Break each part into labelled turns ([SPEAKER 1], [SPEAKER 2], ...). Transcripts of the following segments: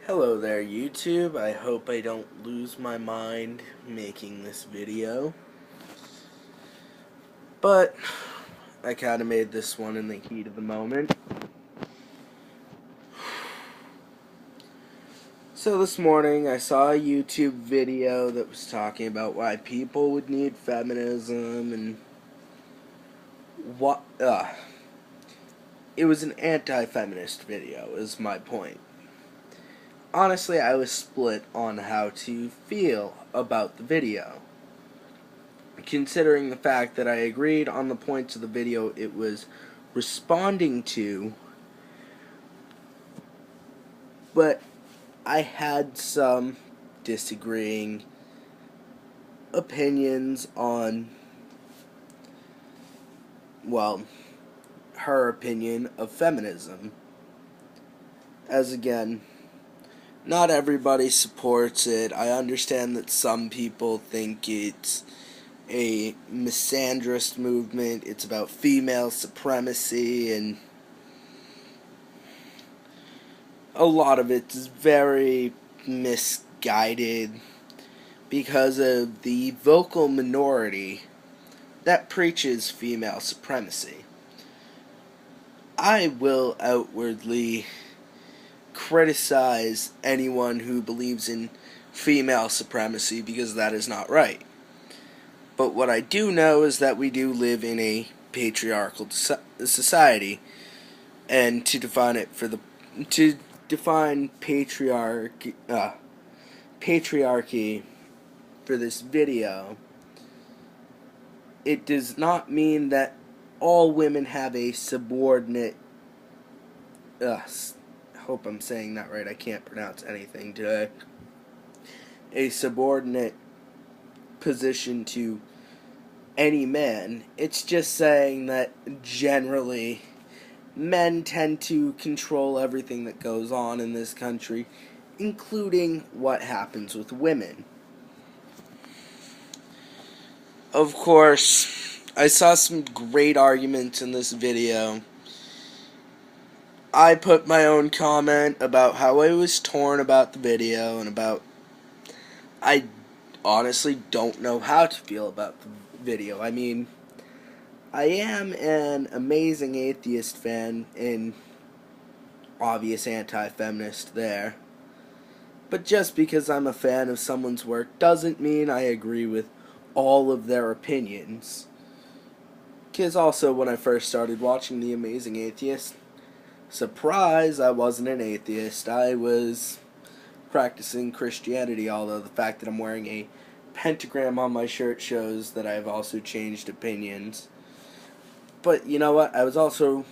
[SPEAKER 1] Hello there, YouTube. I hope I don't lose my mind making this video. But I kind of made this one in the heat of the moment. So this morning I saw a YouTube video that was talking about why people would need feminism and what it was an anti-feminist video is my point. Honestly, I was split on how to feel about the video, considering the fact that I agreed on the points of the video it was responding to, but I had some disagreeing opinions on, well, her opinion of feminism. As again, not everybody supports it. I understand that some people think it's a misandrist movement. It's about female supremacy, and a lot of it is very misguided because of the vocal minority that preaches female supremacy. I will outwardly criticize anyone who believes in female supremacy because that is not right. But what I do know is that we do live in a patriarchal society, and to define patriarchy for this video, it does not mean that all women have a subordinate. I hope I'm saying that right. I can't pronounce anything today. A subordinate position to any man. It's just saying that generally men tend to control everything that goes on in this country, including what happens with women. Of course, I saw some great arguments in this video. I put my own comment about how I was torn about the video and about I honestly don't know how to feel about the video. I mean, I am an amazing atheist fan and obvious anti-feminist there. But just because I'm a fan of someone's work doesn't mean I agree with all of their opinions. Because also, when I first started watching The Amazing Atheist, surprise, I wasn't an atheist. I was practicing Christianity, although the fact that I'm wearing a pentagram on my shirt shows that I've also changed opinions. But you know what? I was also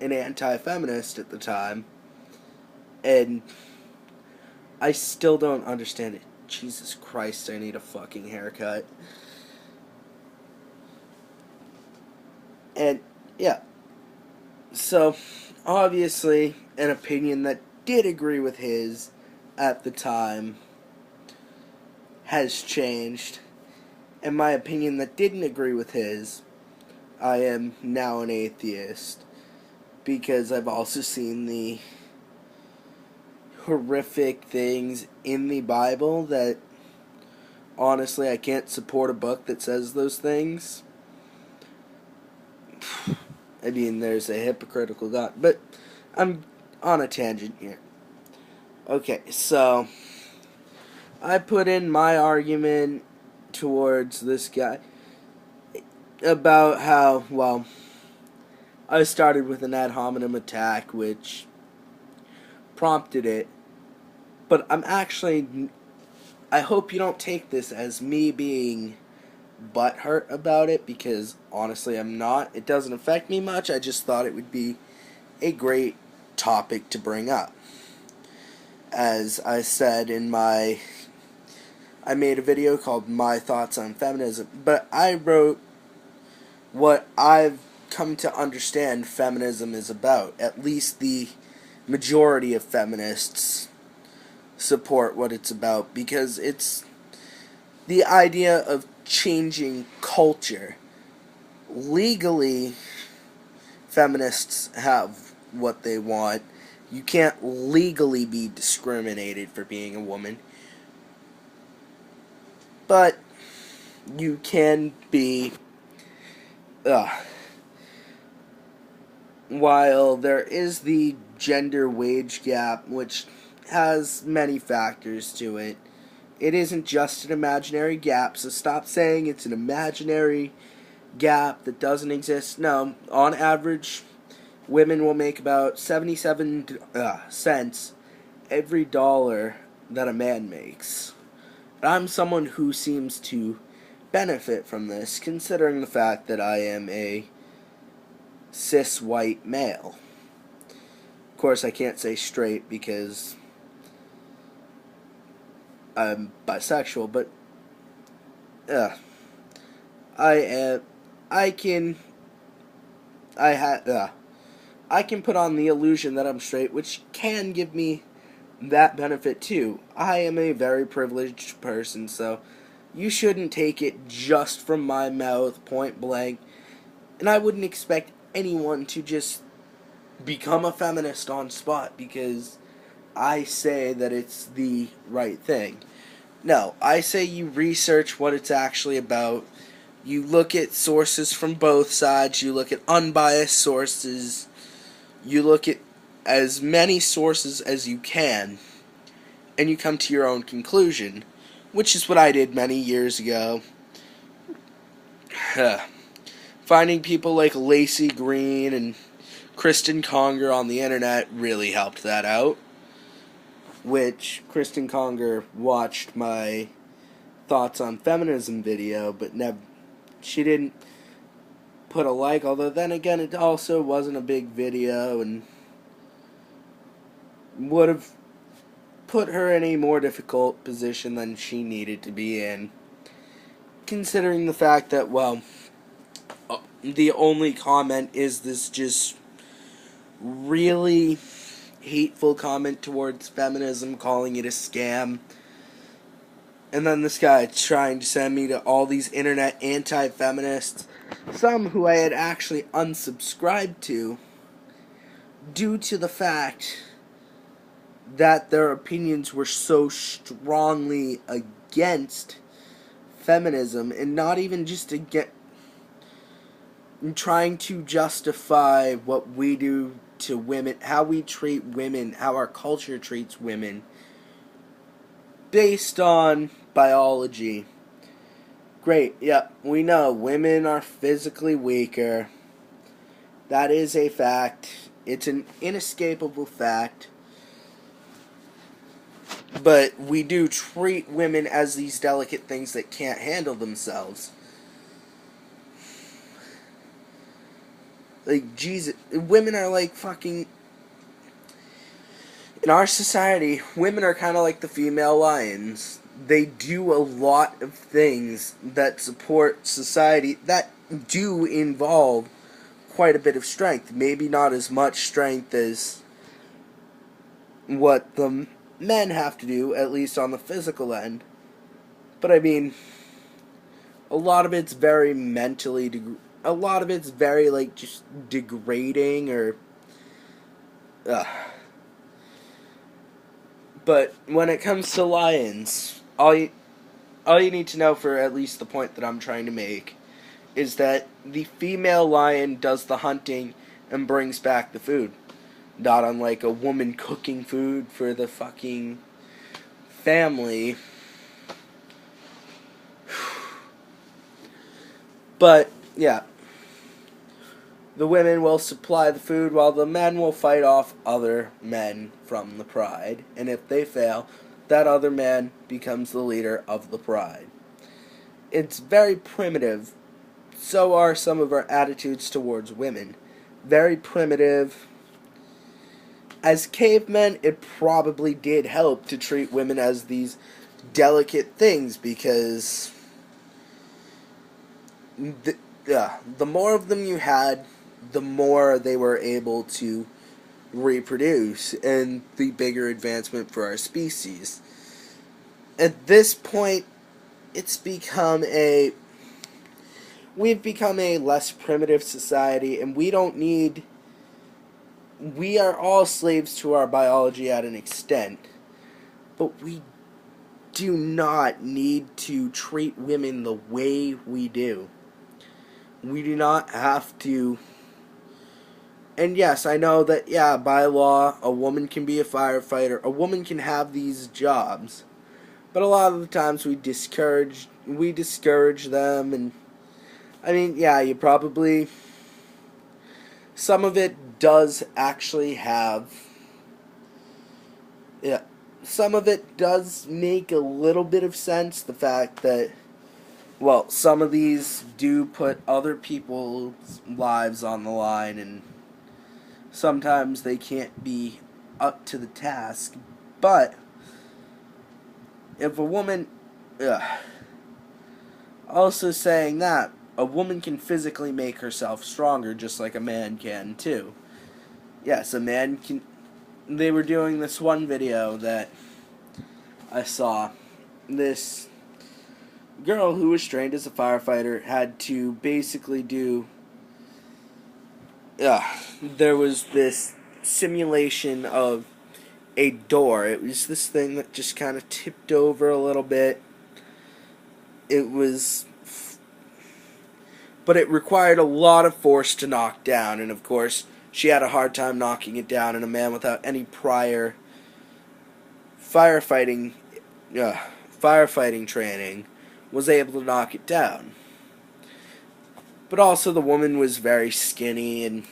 [SPEAKER 1] an anti-feminist at the time, and I still don't understand it. Jesus Christ, I need a fucking haircut. And, yeah. So, obviously, an opinion that did agree with his at the time has changed. And my opinion that didn't agree with his, I am now an atheist. Because I've also seen the horrific things in the Bible that, honestly, I can't support a book that says those things. I mean, there's a hypocritical God. But I'm on a tangent here. Okay, so I put in my argument towards this guy about how, well, I started with an ad hominem attack, which prompted it. But I hope you don't take this as me being butthurt about it, because honestly I'm not. It doesn't affect me much. I just thought it would be a great topic to bring up. As I said I made a video called My Thoughts on Feminism, but I wrote what I've come to understand feminism is about. At least the majority of feminists support what it's about, because it's the idea of changing culture. Legally, feminists have what they want. You can't legally be discriminated for being a woman, but you can be, while there is the gender wage gap, which has many factors to it, it isn't just an imaginary gap, so stop saying it's an imaginary gap that doesn't exist. No, on average, women will make about 77 cents every dollar that a man makes. I'm someone who seems to benefit from this, considering the fact that I am a cis white male. Of course, I can't say straight because I'm bisexual, but I am. I can. I can put on the illusion that I'm straight, which can give me that benefit too. I am a very privileged person, so you shouldn't take it just from my mouth, point blank. And I wouldn't expect anyone to just become a feminist on spot because I say that it's the right thing. No, I say you research what it's actually about. You look at sources from both sides. You look at unbiased sources. You look at as many sources as you can, and you come to your own conclusion, which is what I did many years ago. Finding people like Lacey Green and Kristen Conger on the internet really helped that out, which Kristen Conger watched my thoughts on feminism video, but she didn't put a like, although then again it also wasn't a big video and would have put her in a more difficult position than she needed to be in, considering the fact that, well, the only comment is this just really hateful comment towards feminism, calling it a scam. And then this guy trying to send me to all these internet anti-feminists, some who I had actually unsubscribed to, due to the fact that their opinions were so strongly against feminism, and not even just trying to justify what we do to women, how we treat women, how our culture treats women, based on biology. Great, yep, we know women are physically weaker. That is a fact. It's an inescapable fact. But we do treat women as these delicate things that can't handle themselves. Like, Jesus, women are like fucking... In our society, women are kind of like the female lions. They do a lot of things that support society that do involve quite a bit of strength. Maybe not as much strength as what the men have to do, at least on the physical end. But I mean, a lot of it's very mentally, a lot of it's very, like, just degrading or... But when it comes to lions, all you need to know for at least the point that I'm trying to make is that the female lion does the hunting and brings back the food. Not unlike a woman cooking food for the fucking family. But, yeah. The women will supply the food while the men will fight off other men from the pride. And if they fail, that other man becomes the leader of the pride. It's very primitive. So are some of our attitudes towards women. Very primitive. As cavemen, it probably did help to treat women as these delicate things because the more of them you had, the more they were able to reproduce, and the bigger advancement for our species. At this point, we've become a less primitive society, and we don't need we are all slaves to our biology at an extent, but we do not need to treat women the way we do. We do not have to. And yes, I know that, yeah, by law, a woman can be a firefighter, a woman can have these jobs. But a lot of the times we discourage them, and I mean, yeah, you probably, some of it does actually have, yeah, some of it does make a little bit of sense, the fact that, well, some of these do put other people's lives on the line, and sometimes they can't be up to the task, but if a woman, also saying that, a woman can physically make herself stronger just like a man can too. Yes, a man can. They were doing this one video that I saw. This girl who was trained as a firefighter had to basically do. There was this simulation of a door. It was this thing that just kind of tipped over a little bit. But it required a lot of force to knock down, and of course, she had a hard time knocking it down, and a man without any prior firefighting training was able to knock it down. But also, the woman was very skinny,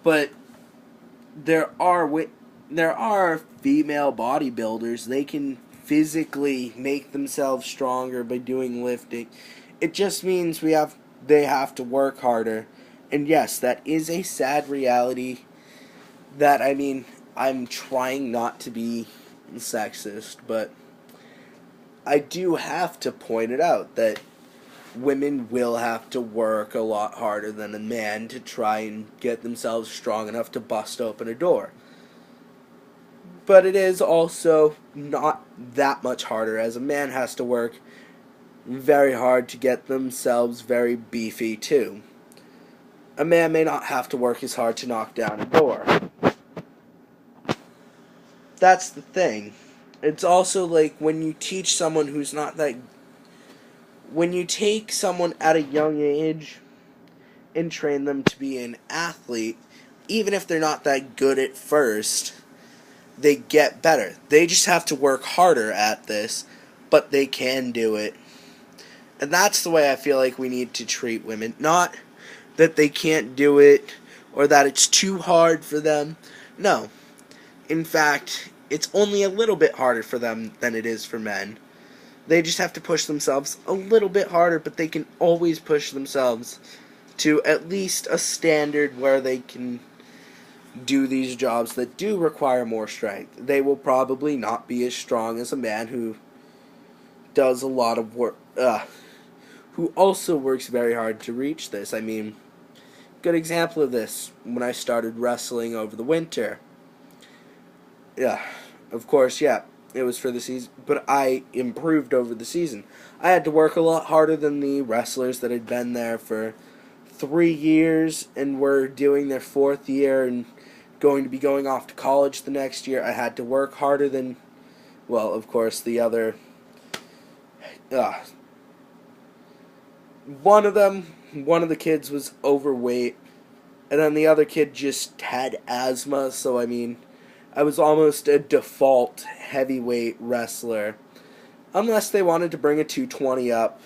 [SPEAKER 1] but there are female bodybuilders. They can physically make themselves stronger by doing lifting. It just means they have to work harder. And yes, that is a sad reality that, I mean, I'm trying not to be sexist, but I do have to point it out that women will have to work a lot harder than a man to try and get themselves strong enough to bust open a door. But it is also not that much harder, as a man has to work very hard to get themselves very beefy too. A man may not have to work as hard to knock down a door. That's the thing. It's also like when you teach someone who's not that. When you take someone at a young age and train them to be an athlete, even if they're not that good at first, they get better. They just have to work harder at this, but they can do it. And that's the way I feel like we need to treat women. Not that they can't do it or that it's too hard for them. No. In fact, it's only a little bit harder for them than it is for men. They just have to push themselves a little bit harder, but they can always push themselves to at least a standard where they can do these jobs that do require more strength. They will probably not be as strong as a man who does a lot of work, who also works very hard to reach this. I mean, good example of this, when I started wrestling over the winter. Yeah, of course, yeah, it was for the season, but I improved over the season. I had to work a lot harder than the wrestlers that had been there for 3 years and were doing their 4th year and going to be going off to college the next year. I had to work harder than, well, of course, the other. One of the kids was overweight, and then the other kid just had asthma, so I mean, I was almost a default heavyweight wrestler, unless they wanted to bring a 220 up,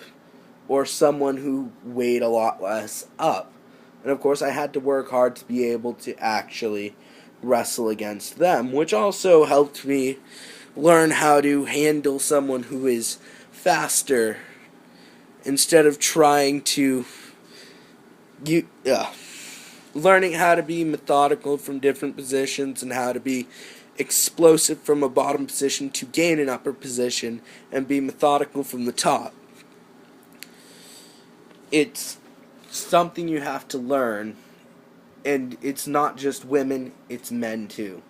[SPEAKER 1] or someone who weighed a lot less up. And of course I had to work hard to be able to actually wrestle against them, which also helped me learn how to handle someone who is faster, instead of trying to learning how to be methodical from different positions and how to be explosive from a bottom position to gain an upper position and be methodical from the top. It's something you have to learn, and it's not just women, it's men too.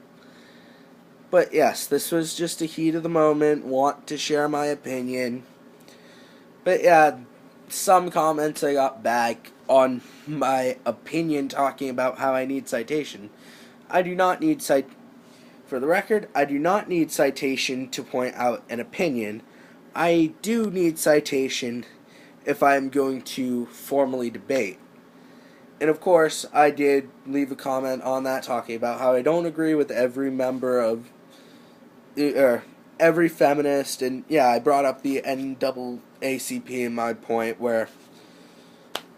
[SPEAKER 1] But yes, this was just a heat of the moment, want to share my opinion. But yeah, some comments I got back on my opinion talking about how I need citation. I do not need For the record, I do not need citation to point out an opinion. I do need citation if I am going to formally debate. And of course, I did leave a comment on that talking about how I don't agree with every member of, every feminist, and yeah, I brought up the NAACP in my point where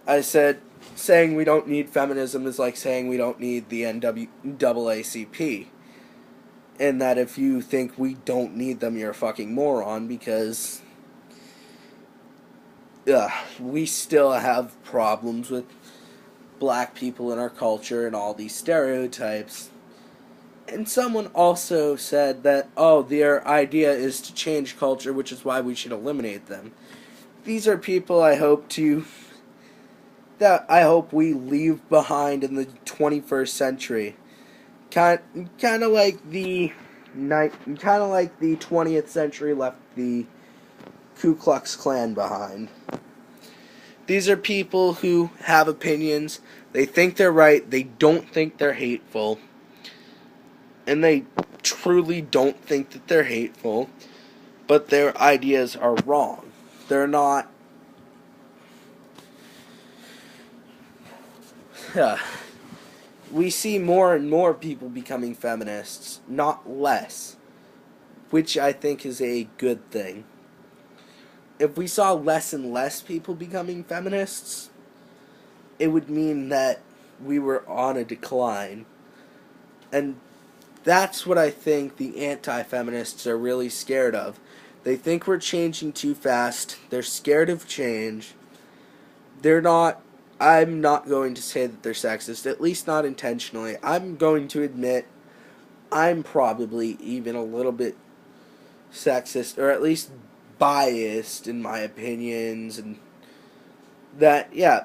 [SPEAKER 1] I said saying we don't need feminism is like saying we don't need the NAACP. And that if you think we don't need them, you're a fucking moron, because we still have problems with black people in our culture and all these stereotypes. And someone also said that, oh, their idea is to change culture, which is why we should eliminate them. These are people I hope we leave behind in the 21st century. Kind of like the 20th century left the Ku Klux Klan behind. These are people who have opinions. They think they're right. They don't think they're hateful. And they truly don't think that they're hateful. But their ideas are wrong. They're not... We see more and more people becoming feminists, not less. Which I think is a good thing. If we saw less and less people becoming feminists, it would mean that we were on a decline. And that's what I think the anti-feminists are really scared of. They think we're changing too fast. They're scared of change. I'm not going to say that they're sexist, at least not intentionally. I'm going to admit I'm probably even a little bit sexist, or at least biased in my opinions, and that, yeah,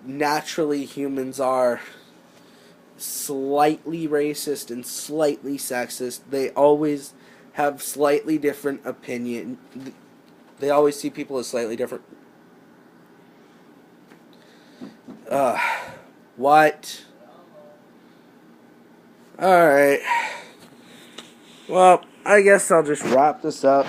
[SPEAKER 1] naturally humans are slightly racist and slightly sexist. They always have slightly different opinion. They always see people as slightly different. What? Alright. Well, I guess I'll just wrap this up.